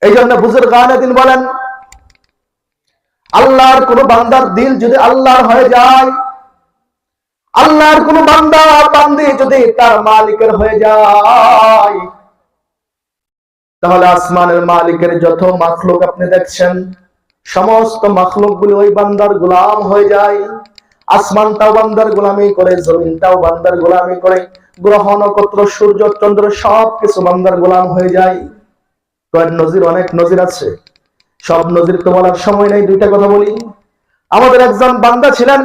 এই জন্য বুজুর্গানে দিন বলেন, আল্লাহর কোন বান্দার দিল যদি আল্লাহর হয়ে যায়, আল্লাহর কোন বান্দা বান্দি যদি তার মালিকের হয়ে যায়, তাহলে আসমানের মালিকের যত মাখলুক আপনি দেখছেন সমস্ত মাখলুক গুলো ওই বান্দার গোলাম হয়ে যায়। আসমানটাও বান্দার গোলামি করে, জমিনটাও বান্দার গোলামি করে, গ্রহ নক্ষত্র সূর্য চন্দ্র সবকিছু বান্দার গোলাম হয়ে যায়। কয়েক নজির, অনেক নজির আছে, সব নজির তো বলার সময় নেই। দুইটা কথা বলি। আমাদের একজন বান্দা ছিলেন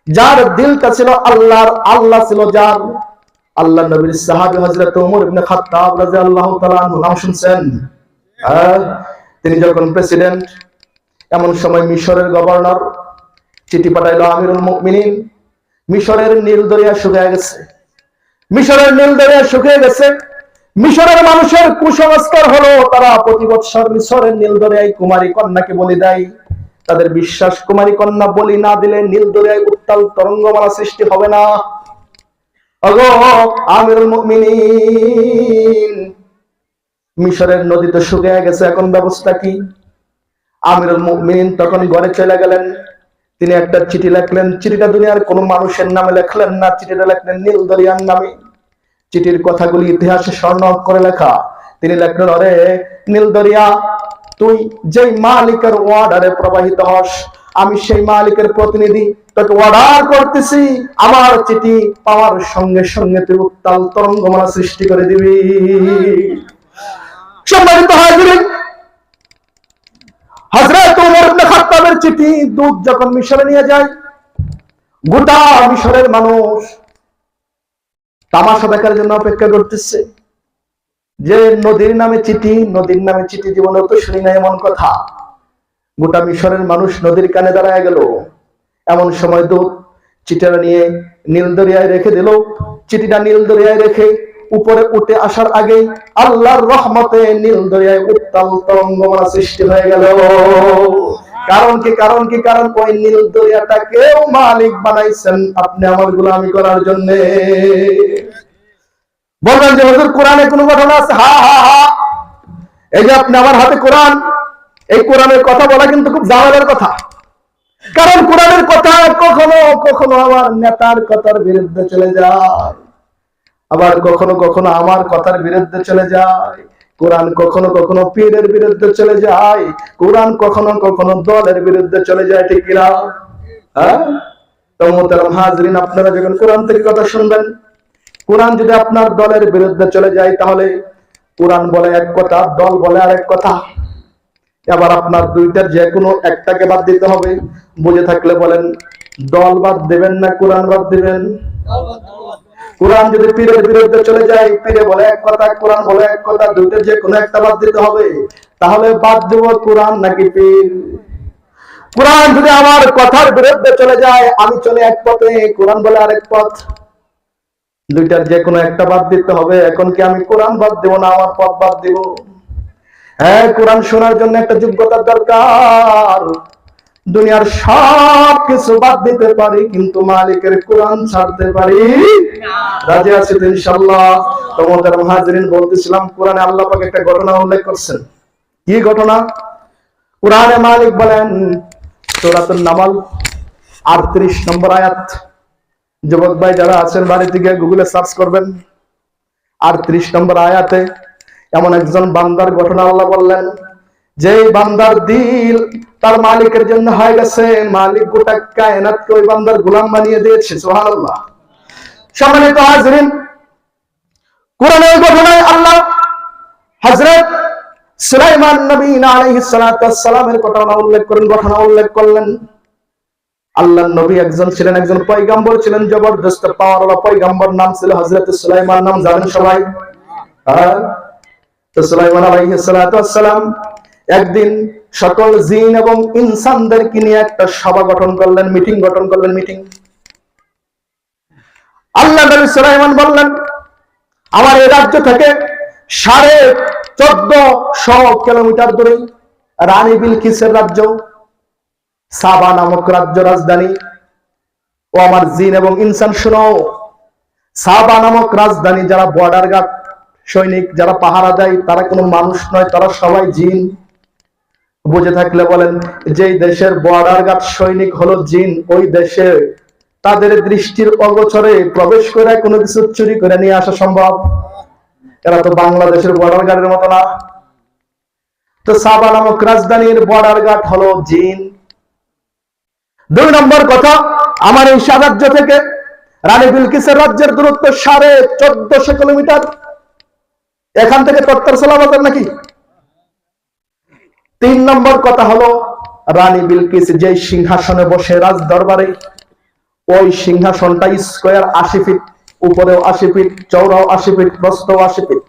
যার দিলটা ছিল আল্লাহর, আল্লাহ ছিল যার। আল্লাহ নবীর সাহাবী হযরত ওমর ইবনে খাত্তাব রাদিয়াল্লাহু তাআলা আনহু, নাম শুনছেন? তিনি যখন প্রেসিডেন্ট, এমন সময় মিশরের গভর্নর চিঠি পাঠাইলো, আমিরুল মুমিনিন, মিশরের নীল দরিয়া শুকিয়ে গেছে, মিশরের নীল দরিয়া শুকিয়ে গেছে। মিশরের মানুষের কুসংস্কার হলো তারা প্রতি বৎসর মিশরের নীল দরিয়ায় কুমারী কন্যাকে বলি দেয়। তাদের বিশ্বাস, কুমারী কন্যা বলি না দিলে নীল দরিয়ায় উত্তাল তরঙ্গমালা সৃষ্টি হবে না। ওগো আমিরুল মুমিনিন, মিশরের নদী তো শুকিয়ে গেছে, এখন ব্যবস্থা কি? আমিরুল মুমিনিন তখন ঘরে চলে গেলেন। তিনি একটা চিঠি লিখলেন। চিঠিটা দুনিয়ার কোন মানুষের নামে লিখলেন না, চিঠিটা লিখলেন নীল দরিয়ার নামে। চিঠির কথাগুলি ইতিহাসে স্বর্ণ করে লেখা। তিনি লিখলেন, আরে নীল দরিয়া, তুই যেই মালিকের অর্ডারে প্রবাহিত হস, আমি সেই মালিকের প্রতিনিধি, তোকে অর্ডার করতেছি, আমার চিঠি পাওয়ার সঙ্গে সঙ্গে তুই উত্তাল তরঙ্গমালা সৃষ্টি করে দিবি। সম্মানিত হাজিরিন, হযরত ওমর ইবনে খাত্তাবের চিঠি দূত যখন মিশরে নিয়ে যায়, গোটা মিশরের মানুষ তামাশা দেখার জন্য অপেক্ষা করতেছে যে নদীর নামে চিঠি, নদীর নামে চিঠি, জীবনে তো শুনি না এমন কথা। গোটা মিশরের মানুষ নদীর কানে দাঁড়ায় গেল। এমন সময় দূত চিঠিটা নিয়ে নীল দরিয়ায় রেখে দিল। চিঠিটা নীল দরিয়ায় রেখে উপরে উঠে আসার আগে আল্লাহর রহমতে নীল দরিয়ায় উত্তাল তরঙ্গমালা সৃষ্টি হয়ে গেল। কারণ কি? কারণ কি? কারণ ওই নীল দরিয়াটা কেউ মালিক বানাইছেন আপনি আমার গোলামি করার জন্য। বলবেন যে হুজুর কোরআনে কোনো ঘটনা আছে? হা হা হা, এই যে আপনি আমার হাতে কোরআন, এই কোরআনের কথা বলা কিন্তু খুব ঝামেলার কথা। কারণ কোরআনের কথা কখনো কখনো আমার নেতার কথার বিরুদ্ধে চলে যায়, আবার কখনো কখনো আমার কথার বিরুদ্ধে চলে যায়। কোরআন কখনো কখনো পীরের বিরুদ্ধে চলে যায়, কোরআন কখনো কখনো দলের বিরুদ্ধে চলে যায়, ঠিক কিনা? হ্যাঁ, তো মোহতারাম হাজরিন, আপনারা যখন কোরআন থেকে কথা শুনবেন, কোরআন যদি আপনার দলের বিরুদ্ধে চলে যায়, তাহলে কোরআন বলে এক কথা, দল বলে আরেক কথা। এবার আপনার দুইটার যে কোনো একটাকে বাদ দিতে হবে। বুঝে থাকলে বলেন, দল বাদ দিবেন না কোরআন বাদ দিবেন? কোরআন যদি পীরের বিরুদ্ধে চলে যায়, পীরে বলে এক কথা, কোরআন বলে এক কথা, দুইটার যে কোনো একটা বাদ দিতে হবে। তাহলে বাদ দেব কোরআন নাকি পীর? কোরআন যদি আমার কথার বিরুদ্ধে চলে যায়, আমি চলে এক পথে, কোরআন বলে আরেক পথ, দুইটার যে কোনো একটা বাদ দিতে হবে। এখন কি আমি কোরআন বাদ দেব না আমার পথ বাদ দেব? হ্যাঁ, কোরআন শোনার জন্য একটা যোগ্যতার দরকার। দুনিয়ার সব কিছু বাদ দিতে পারি, কিন্তু মালিকের কোরআন ছাড়তে পারি না। রাজি আছি তো ইনশাআল্লাহ? তোমাদের মুহাজিরিন বলতেছিলাম, কোরআনে আল্লাহ পাক একটা ঘটনা উল্লেখ করছেন। কি ঘটনা? কোরআনে মালিক বলেন, সূরাতুন নামল 38 নম্বর আয়াত। যুবক ভাই যারা আছেন বাড়ি থেকে গুগলে সার্চ করবেন। 38 নম্বর আয়াতে এমন একজন বান্দার ঘটনা আল্লাহ বললেন, যে বান্দার দিল তার মালিকের জন্য হয়ে গেছে, মালিক গোটা কায়নাতকে ওই বান্দার গোলাম বানিয়ে দিয়েছে। সুবহানাল্লাহ। সম্মানিত হাজিরিন, কোরআনের ঘটনায় আল্লাহ হযরত সুলাইমান নবী আলাইহিস সালাতু ওয়াস সালামের ঘটনা উল্লেখ করলেন। আল্লাহর নবী একজন ছিলেন, একজন পয়গম্বর ছিলেন, জবরদস্ত পাওয়ারওয়ালা পয়গম্বর, নাম ছিল হযরত সুলাইমান। নাম জানেন সবাই? তো সুলাইমান আলাইহিস সালাতু ওয়াস সালাম একদিন সকল জিন এবং ইনসানদেরকে নিয়ে একটা সভা গঠন করলেন, মিটিং গঠন করলেন। মিটিং আল্লাহ নবী সুলাইমান বললেন, আমার এই রাজ্য থেকে 1450 কিলোমিটার দূরে রানী বিলকিসের রাজ্য, সাবা নামক রাজ্য রাজধানী। ও আমার জিন এবং ইনসান শুনো, সাবা নামক রাজধানী যারা বর্ডার গার্ড, সৈনিক যারা পাহারা দেয় তারা কোনো মানুষ নয়, তারা সবাই জিন। বুঝে থাকলে বলেন, যেই দেশের বর্ডার গার্ড সৈনিক হলো জিন, ওই দেশে তাদের দৃষ্টির অগোচরে প্রবেশ করে কোনো কিছু চুরি করে নিয়ে আসা সম্ভব? এরা তো বাংলাদেশের বর্ডার গার্ডের মতো না। তো সাবা নামক রাজধানীর বর্ডার গার্ড হলো জিন। 2 নম্বর কথা, আমার এই রাজ্য থেকে রানী বিলকিসের রাজ্যের দূরত্ব 1450 কিলোমিটার। এখান থেকে তত্তর সালাবাজার নাকি? 3 নম্বর কথা হলো, রানী বিলকিস যে সিংহাসনে বসে রাজ দরবারে, ওই সিংহাসনটা স্কয়ার 80 ফিট, উপরেও 80 ফিট, চওড়াও 80 ফিট, প্রস্থও 80 ফিট।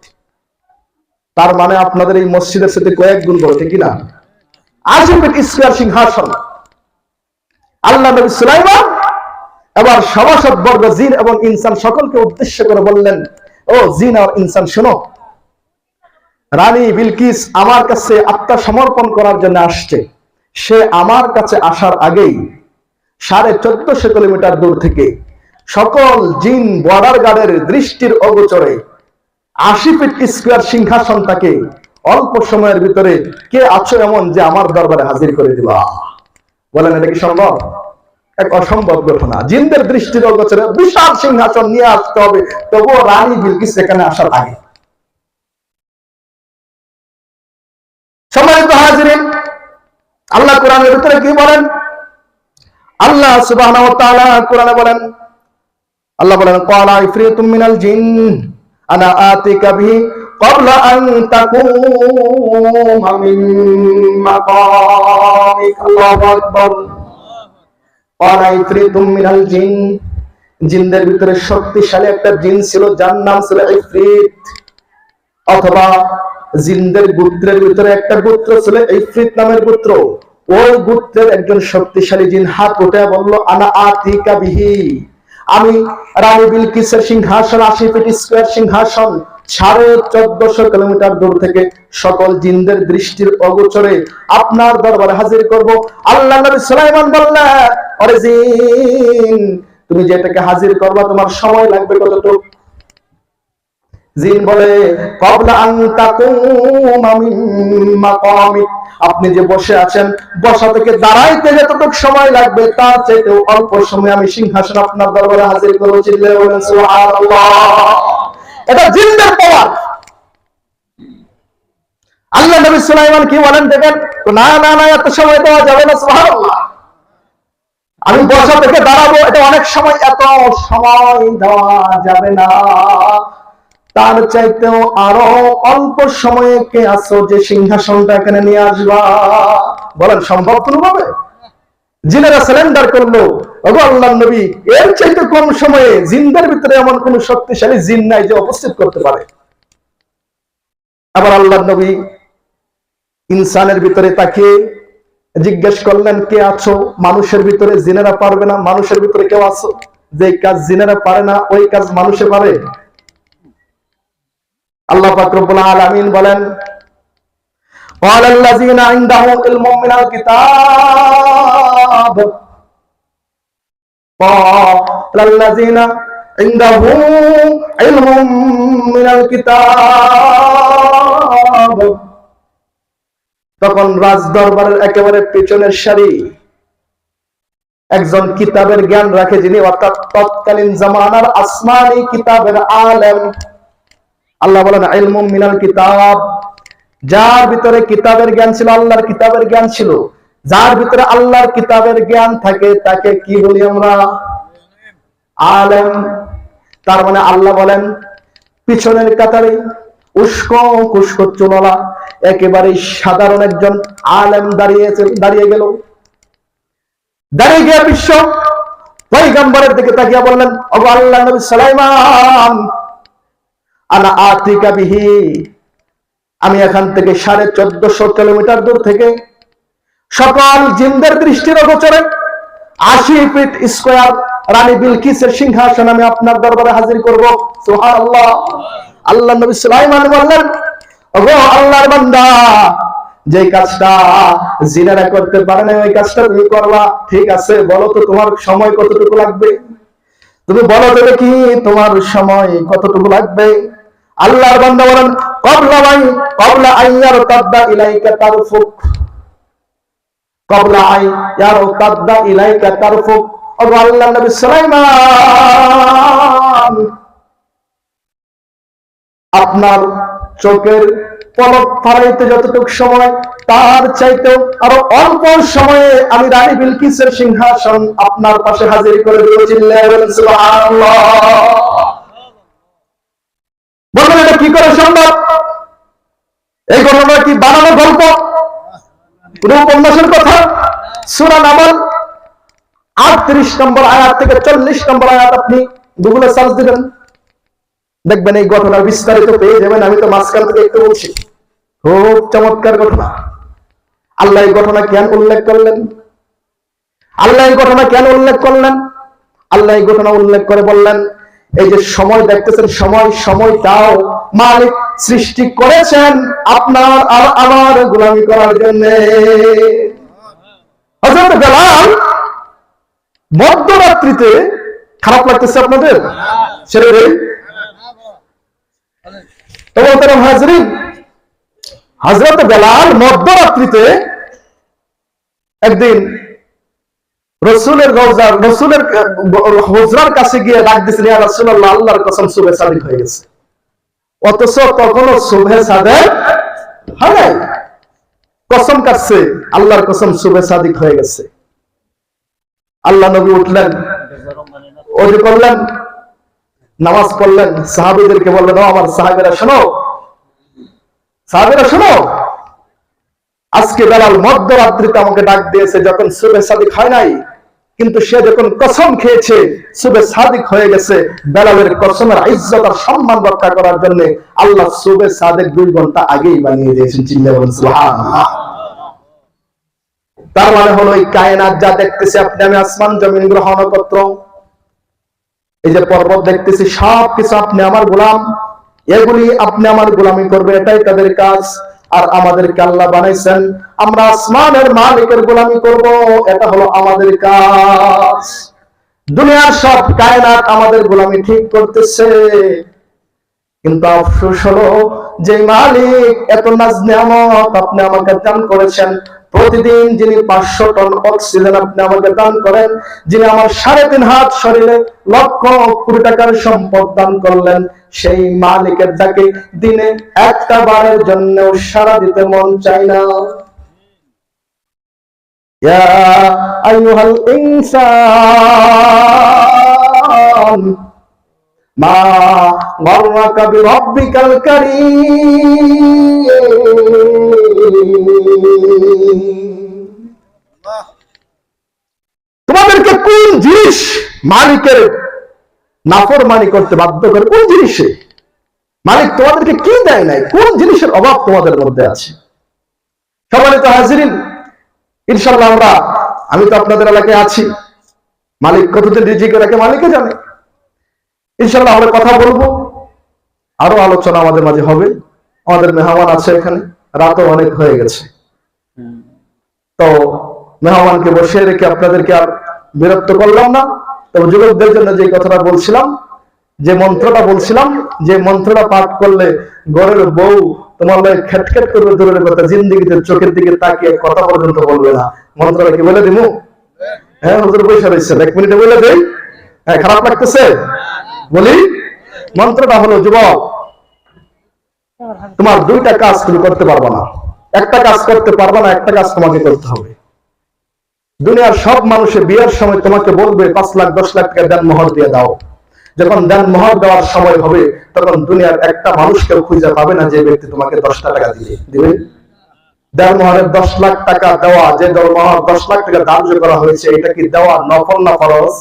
তার মানে আপনাদের এই মসজিদের সাথে কয়েক গুণ বড়, ঠিক না? 80 ফিট স্কয়ার সিংহাসন। আল্লাহ নবী সুলাইমান এবার সভাসদ বর্গ জিন এবং ইনসান সকলকে উদ্দেশ্য করে বললেন, ও জিন আর ইনসান শোনো, রানী বিলকিস আমার কাছে আত্মসমর্পণ করার জন্য আসছে। সে আমার কাছে আসার আগেই 1450 কিলোমিটার দূর থেকে সকল জিন বর্ডার গার্ডের দৃষ্টির অগোচরে 80 ফিট স্কয়ার সিংহাসনটাকে অল্প সময়ের ভিতরে কে আছো এমন যে আমার দরবারে হাজির করে দিবা। বলেন, এটা কি সম্ভব? এক অসম্ভব ঘটনা। জিনদের দৃষ্টির অগোচরে বিশাল সিংহাসন নিয়ে আসতে হবে, তবুও রানী বিলকিস সেখানে আসার আগে। সম্মানিত হাজিরিন, আল্লাহ কোরআনের ভিতরে কি বলেন? আল্লাহ সুবহানাহু ওয়া তাআলা কোরআনে বলেন, আল্লাহ বলেন, ক্বালা ইফরিতুম মিনাল জিন আনা আতিকা বিহি ক্বাবলা আন তাকুমা মিন মাকামিক। আল্লাহু আকবার। ক্বালা ইফরিতুম মিনাল জিন, জিনদের ভিতরে শক্তিশালী একটা জিন ছিল, যার নাম ছিল ইফরিত, অথবা জিনদের গোত্রের ভিতরে একটা গোত্র ছিল ইফরিত নামের গোত্র। ওই গোত্রের একজন শক্তিশালী জিন হাত উঠে বলল, আনা আতিকা বিহি, আমি রানী বিলকিসের সিংহাসন 80 ফিট স্কয়ার সিংহাসন 1450 কিলোমিটার দূর থেকে সকল জিনদের দৃষ্টির অগোচরে আপনার দরবারে হাজির করব। আল্লাহ নবী সুলাইমান বললেন, আরে জিন, তুমি যেটাকে হাজির করবা তোমার সময় লাগবে কতটুকু? জিন বলে, ক্বাবলা আন তাকুমা মিন মাকামিক, আপনি যে বসে আছেন, বসা থেকে দাঁড়াইতে যতটুকু সময় লাগবে তার চাইতেও অল্প সময় আমি সিংহাসন আপনার দরবারে হাজির করব। চিল্লায়ে বলেন সুবহানাল্লাহ। এটা জিনদের পাওয়ার। আল্লাহ নবী সুলাইমান কি বলেন দেখেন, না না না, এত সময় দেওয়া যাবে না। সুবহানাল্লাহ, আমি বসা থেকে দাঁড়াবো, এটা অনেক সময়, এত সময় দেওয়া যাবে না। তার চাইতেও আরো অল্প সময়ে কে আছো যে সিংহাসনটা এখানে নিয়ে আসবা? বলেন, সম্ভব কোনোভাবে? জিনেরা সারেন্ডার করলো, ওগো আল্লাহর নবী, এর চাইতে কম সময়ে জিনদের ভিতরে এমন কোন শক্তিশালী জিন নাই যে উপস্থিত করতে পারে। আবার আল্লাহর নবী ইনসানের ভিতরে তাকে জিজ্ঞেস করলেন, কে আছো? মানুষের ভিতরে জিনেরা পারবে না, মানুষের ভিতরে কেউ আছো? যে কাজ জিনেরা পারে না ওই কাজ মানুষে পারে। আল্লাহ পাক রব্বুল আলামিন বলেন, ওয়ালাল্লাযিনা ইনদাহু ইলমুম মিনাল কিতাব, ওয়ালাল্লাযিনা ইনদাহু ইলমুম মিনাল কিতাব। তখন রাজ দরবারের একেবারে পেছনের সারি একজন কিতাবের জ্ঞান রাখে, যিনি অর্থাৎ তৎকালীন জামানার আসমানি কিতাবের আলেম। আল্লাহ বলেন, ইলমুম মিনাল কিতাব, যার ভিতরে কিতাবের জ্ঞান ছিল, আল্লাহর কিতাবের জ্ঞান ছিল। যার ভিতরে আল্লাহর কিতাবের জ্ঞান থাকে তাকে কি বলি আমরা? আলেম। তার মানে আল্লাহ বলেন, পিছনের কাতারে উস্কো খুস্কো চুলওয়ালা একেবারে সাধারণ একজন আলেম দাঁড়িয়ে গেল। দাঁড়িয়ে গিয়ে বিশ্ব পয়গম্বরের দিকে তাকিয়ে বললেন, ওগো আল্লাহ নবী সুলাইমান, আনা আতিকা বিহি, আমি এখান থেকে 1450 কিলোমিটার দূর থেকে সকল জিনদের দৃষ্টির গোচরে 80 ফিট স্কয়ার রানী বিলকিসের সিংহাসন আমি আপনার দরবারে হাজির করব। সুবহানাল্লাহ। আল্লাহ নবী সুলাইমান বললেন, ওগো আল্লাহর বান্দা, যে কাজটা জিনেরা করতে পারে না ওই কাজটা তুমি করবা। ঠিক আছে, বলো তো তোমার সময় কতটুকু লাগবে? তুমি বলো তো দেখি তোমার সময় কতটুকু লাগবে? আল্লাহর বান্দা বলেন ক্বাবলা আইয়ারতাদ্দা ইলাইকা তারফুক, ক্বাবলা আইয়ারতাদ্দা ইলাইকা তারফুক। ও আল্লাহর নবী সুলাইমান, আপনার চোখের পলক ফালাইতে যতটুকু সময়, তার চাইতেও আরো অল্প সময়ে আমি রানী বিলকিসের সিংহাসন আপনার পাশে হাজির করে দেব। চিল্লায়ে বলেন সুবহানাল্লাহ। বলেন এটা কি করে সম্ভব? এই ঘটনা কি বানানো গল্প, কোন উপন্যাসের কথা? সূরা নামল 38 নম্বর আয়াত থেকে 40 নম্বর আয়াত আপনি গুগলে সার্চ দিবেন, দেখবেন এই ঘটনার বিস্তারিত পেয়ে যাবেন। আমি তো মাঝখান থেকে একটু বলছি, খুব চমৎকার ঘটনা। আল্লাহ এই ঘটনা কেন উল্লেখ করলেন? আল্লাহ এই ঘটনা কেন উল্লেখ করলেন? আল্লাহ এই ঘটনা উল্লেখ করে বললেন, এই যে সময় দেখতেছেন, সময়টাও মালিক সৃষ্টি করেছেন আপনার আর আমার গোলামি করার জন্য। হযরত বেলাল মধ্যরাত্রিতে, খারাপ লাগতেছে আপনাদের? ছেড়ে দেই। হযরত বেলাল মধ্যরাত্রিতে একদিন রাসূলের হুজরার কাছে গিয়ে ডাক দিয়েছিলেন, ইয়া রাসূলুল্লাহ, আল্লাহর কসম সুবহে সাদিক হয়ে গেছে। অথচ তখনও সুবহে সাদিক হয় নাই, কসম কাটছে, আল্লাহর কসম সুবহে সাদিক হয়ে গেছে। আল্লাহ নবী উঠলেন, ওযু করলেন, নামাজ পড়লেন, সাহাবীদেরকে বললেন, ও আমার সাহাবীরা শোনো, আজকে বেলাল মধ্যরাত্রিতে আমাকে ডাক দিয়েছে, যখন সুবহে সাদিক হয় নাই, কিন্তু সে যখন কসম খেয়েছে সুবহে সাদিক হয়ে গেছে, বেলালের কসমের ইজ্জত আর সম্মান রক্ষা করার জন্য আল্লাহ সুবহে সাদিক 2 ঘন্টা আগেই বানিয়ে দিয়েছেন। চিল্লায়ে বলেন সুবহানাল্লাহ। তার মানে হলো এই কায়নাত যা দেখতেছি আপনি আমি, আসমান জমিন গ্রহ নক্ষত্র, এই যে পর্বত দেখতেছি, সব কিছু আপনি আমার গোলাম, এগুলি আপনি আমার গোলামি করবে, এটাই তাদের কাজ। আর আমাদেরকে আল্লাহ বানাইছেন আমরা আসমানের মালিকের গোলামি করব, এটা হলো আমাদের কাজ। দুনিয়ার সব কায়নাত আমাদের গোলামি ঠিক করতেছে, কিন্তু আফসোস হলো যে মালিক এত নাজ নিয়ামত আপনি আমাকে দান করেছেন, প্রতিদিন যিনি 500 টন অক্সিজেন আপনি আমাকে দান করেন, যিনি আমার 3.5 হাত শরীরে লক্ষ কোটি টাকার সম্পদ দান করলেন, সেই মালিকের ডাকে দিনে একটা বারের জন্য সাড়া দিতে মন চায় না। ইয়া আইয়ুহাল ইনসান মা গররাকা বিরাব্বিকাল কারীম। তোমাদেরকে কোন জিনিস মালিকের নাফরমানি করতে বাধ্য করে? কোন জিনিসে? মালিক তোমাদেরকে কি দেয় নাই? কোন জিনিসের অভাব তোমাদের মধ্যে আছে? সম্মানিত হাজিরিন, ইনশাআল্লাহ আমি তো আপনাদের এলাকায় আছি, মালিক কতদিন রিজিক রাখে মালিকই জানে। ইনশাআল্লাহ আমরা কথা বলবো, আরো আলোচনা আমাদের মাঝে হবে। আমাদের মেহমান আছে এখানে, রাতও অনেক হয়ে গেছে, তো মেহমানকে বসিয়ে রেখে আপনাদেরকে আর বিরক্ত করলাম না। তবে যুবকদের জন্য যে কথাটা বলছিলাম, যে মন্ত্রটা বলছিলাম, যে মন্ত্রটা পাঠ করলে ঘরের বউ তোমার লাগে খেটখেট করবে, দূরের কথা জিন্দেগিতে চোখের দিকে তাকিয়ে কথা পর্যন্ত বলবে না। মন্ত্রটা কি বলে দিমু? হ্যাঁ, হুজুর পয়সা রয়েছে, 1 মিনিটে বলে দেই। হ্যাঁ, খারাপ লাগতেছে? বলি, মন্ত্রটা হলো, যুবক, তোমার 2টা কাজ তুমি করতে পারবা না, একটা কাজ করতে পারবা না, একটা কাজ তোমাকে করতে হবে। দুনিয়ার সব মানুষে বিয়ের সময় তোমাকে বলবে 5 লাখ 10 লাখ টাকা দান মোহর দিয়ে দাও। যখন দান মোহর দেওয়ার সময় হবে, তখন দুনিয়ার একটা মানুষকেও খুঁজে পাবে না যে ব্যক্তি তোমাকে 10টা টাকা দিবে। দান মোহরের 10 লাখ টাকা দেওয়া, যে মোহর 10 লাখ টাকা ধার্য করা হয়েছে, এটা কি দেওয়া নফল না ফরজ?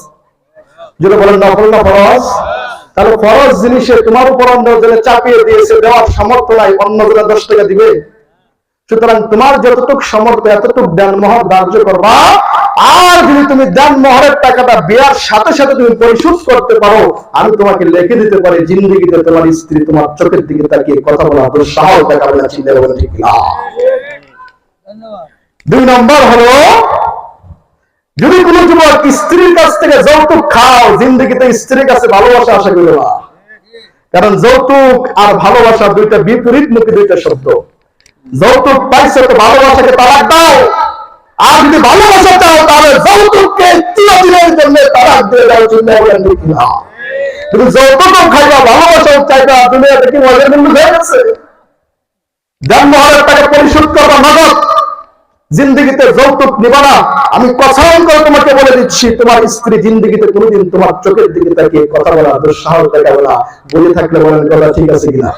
যদি বলেন নফল না ফরজ, তাহলে ফরজ জিনিসে তোমার উপর অন্যজনে চাপিয়ে দিয়েছে, দেওয়ার সামর্থ্য নাই, অন্যজনে 10 টাকা দিবে। সুতরাং তোমার যতটুকু সামর্থ্য এতটুকু দান মোহর ধার্য করবা। আর যদি তুমি দান মোহরের টাকাটা বিয়ার সাথে সাথে তুমি পরিশোধ করতে পারো, আমি তোমাকে লিখে দিতে পারি জিন্দেগিতে তোমার স্ত্রী তোমার চোখের দিকে তাকিয়ে কথা বলা তোর সাহস দেখাবে না। চিন্তা করবেন, ঠিক না? 2 নম্বর হলো, যদি কোনো যুবক স্ত্রীর কাছ থেকে যৌতুক খাও, জিন্দেগিতে স্ত্রীর কাছে ভালোবাসা আশা করবে না। কারণ যৌতুক আর ভালোবাসা দুইটা বিপরীতমুখী দুইটা শব্দ। যৌতুক পাইছো তো ভালোবাসাকে তালাক দাও, আর যদি ভালোবাসা চাও তাহলে যৌতুককে চিরদিনের জন্য তালাক দিয়ে দাও। চিন্তা করেন না, কিন্তু যৌতুক খাইবা ভালোবাসাও চাইবা, দুনিয়াতে কি মজার মূল্য হয়ে গেছে। যানবাহনের টাকা পরিশোধ করবা নগদ, জিন্দগিতে যৌতুক নিবা না। আমি কসম করে তোমাকে বলে দিচ্ছি, তোমার স্ত্রী জিন্দগিতে কোনোদিন তোমার চোখের দিকে তাকিয়ে কথা বলা দুঃসাহস দেখাবে না। বলে থাকলে বলেন কথা ঠিক আছে কিনা?